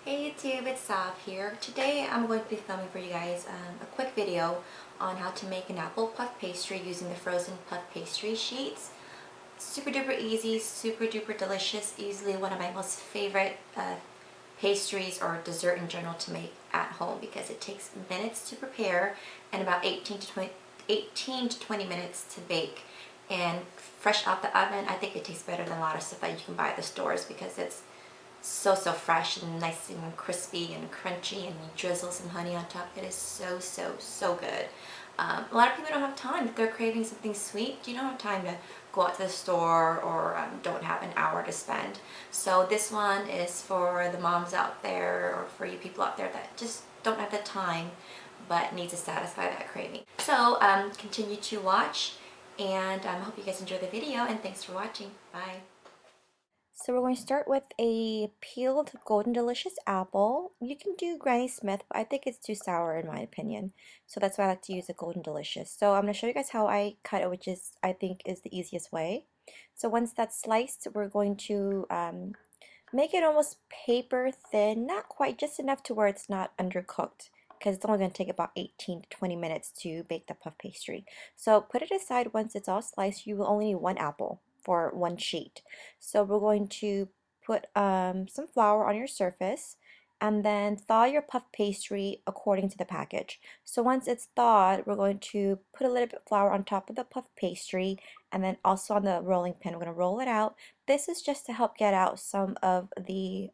Hey YouTube, it's Sav here. Today I'm going to be filming for you guys a quick video on how to make an apple puff pastry using the frozen puff pastry sheets. Super duper easy, super duper delicious, easily one of my most favorite pastries or dessert in general to make at home because it takes minutes to prepare and about 18 to 20 minutes to bake. And fresh out the oven, I think it tastes better than a lot of stuff that you can buy at the stores because it's so fresh and nice and crispy and crunchy, and you drizzle some honey on top. It is so good. A lot of people don't have time if they're craving something sweet. You don't have time to go out to the store or don't have an hour to spend. So this one is for the moms out there or for you people out there that just don't have the time but need to satisfy that craving. So continue to watch, and I hope you guys enjoy the video, and thanks for watching. Bye. So we're going to start with a peeled golden delicious apple. You can do Granny Smith, but I think it's too sour in my opinion. So that's why I like to use a golden delicious. So I'm going to show you guys how I cut it, which is I think is the easiest way. So once that's sliced, we're going to make it almost paper thin, not quite, just enough to where it's not undercooked, because it's only going to take about 18 to 20 minutes to bake the puff pastry. So put it aside. Once it's all sliced, you will only need one apple for one sheet. So we're going to put some flour on your surface and then thaw your puff pastry according to the package. So once it's thawed, we're going to put a little bit of flour on top of the puff pastry and then also on the rolling pin. We're going to roll it out. This is just to help get out some of the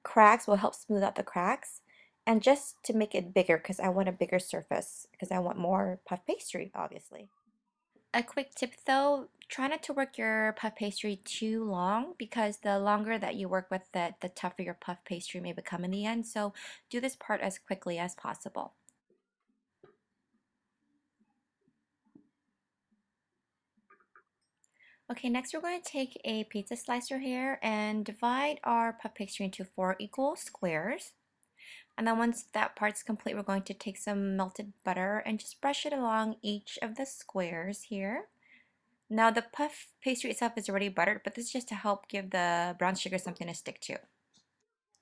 cracks, will help smooth out the cracks, and just to make it bigger because I want a bigger surface because I want more puff pastry, obviously. A quick tip though, try not to work your puff pastry too long because the longer that you work with it, the tougher your puff pastry may become in the end. So do this part as quickly as possible. Okay, next we're going to take a pizza slicer here and divide our puff pastry into 4 equal squares. And then once that part's complete, we're going to take some melted butter and just brush it along each of the squares here. Now the puff pastry itself is already buttered, but this is just to help give the brown sugar something to stick to.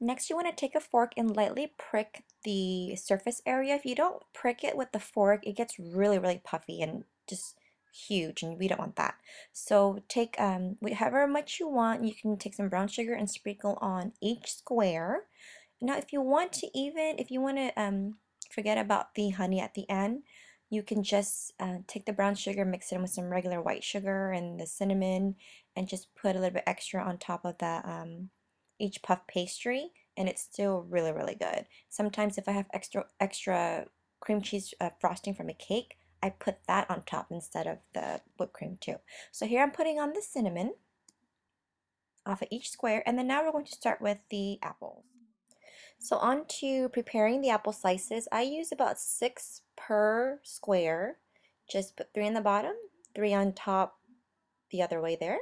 Next, you want to take a fork and lightly prick the surface area. If you don't prick it with the fork, it gets really puffy and just huge, and we don't want that. So take however much you want. You can take some brown sugar and sprinkle on each square. Now, if you want to forget about the honey at the end, you can just take the brown sugar, mix it in with some regular white sugar and the cinnamon, and just put a little bit extra on top of that each puff pastry, and it's still really good. Sometimes if I have extra cream cheese frosting from a cake, I put that on top instead of the whipped cream too. So here I'm putting on the cinnamon off of each square, and then now we're going to start with the apples. So on to preparing the apple slices. I use about 6 per square. Just put 3 on the bottom, 3 on top the other way there.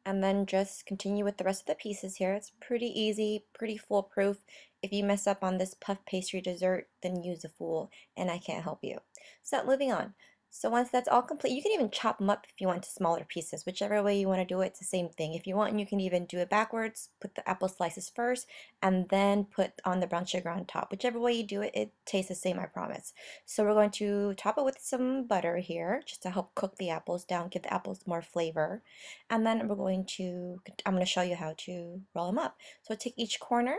And then just continue with the rest of the pieces here. It's pretty easy, pretty foolproof. If you mess up on this puff pastry dessert, then use a fool, and I can't help you. So moving on. So once that's all complete, you can even chop them up if you want to smaller pieces. Whichever way you want to do it, it's the same thing. If you want, you can even do it backwards. Put the apple slices first, and then put on the brown sugar on top. Whichever way you do it, it tastes the same, I promise. So we're going to top it with some butter here, just to help cook the apples down, give the apples more flavor. And then I'm going to show you how to roll them up. So take each corner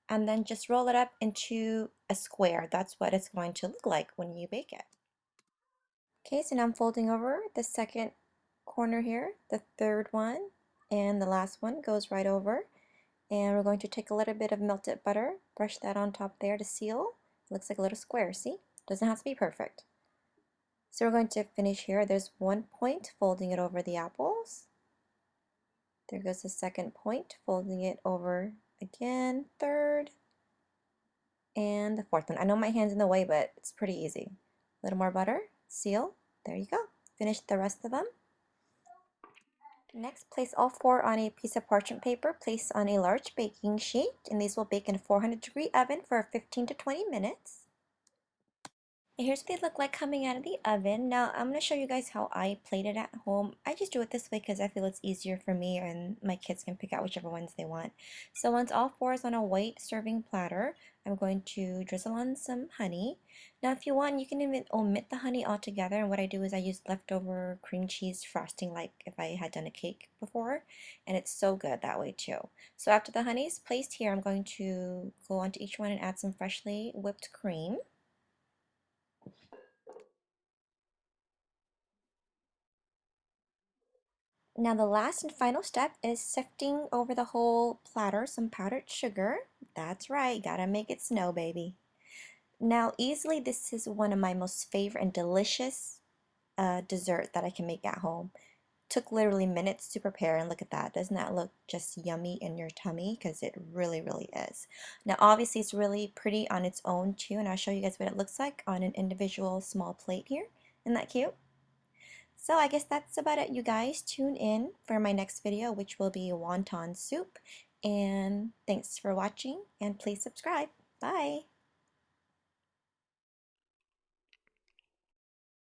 and then just roll it up into a square. That's what it's going to look like when you bake it. Okay, so now I'm folding over the second corner here, the third one, and the last one goes right over. And we're going to take a little bit of melted butter, brush that on top there to seal. It looks like a little square, see? Doesn't have to be perfect. So we're going to finish here. There's one point, folding it over the apples. There goes the second point, folding it over again, third, and the fourth one. I know my hand's in the way, but it's pretty easy. A little more butter, seal, there you go. Finish the rest of them. Next, place all 4 on a piece of parchment paper. Place on a large baking sheet, and these will bake in a 400-degree oven for 15 to 20 minutes. And here's what they look like coming out of the oven. Now, I'm going to show you guys how I plate it at home. I just do it this way because I feel it's easier for me and my kids can pick out whichever ones they want. So once all four is on a white serving platter, I'm going to drizzle on some honey. Now, if you want, you can even omit the honey altogether. And what I do is I use leftover cream cheese frosting like if I had done a cake before. And it's so good that way too. So after the honey is placed here, I'm going to go onto each one and add some freshly whipped cream. Now the last and final step is sifting over the whole platter some powdered sugar. That's right, gotta make it snow, baby. Now easily this is one of my most favorite and delicious dessert that I can make at home. Took literally minutes to prepare and look at that. Doesn't that look just yummy in your tummy? Because it really, really is. Now obviously it's really pretty on its own too, and I'll show you guys what it looks like on an individual small plate here. Isn't that cute? So I guess that's about it, you guys. Tune in for my next video, which will be wonton soup. And thanks for watching, and please subscribe. Bye!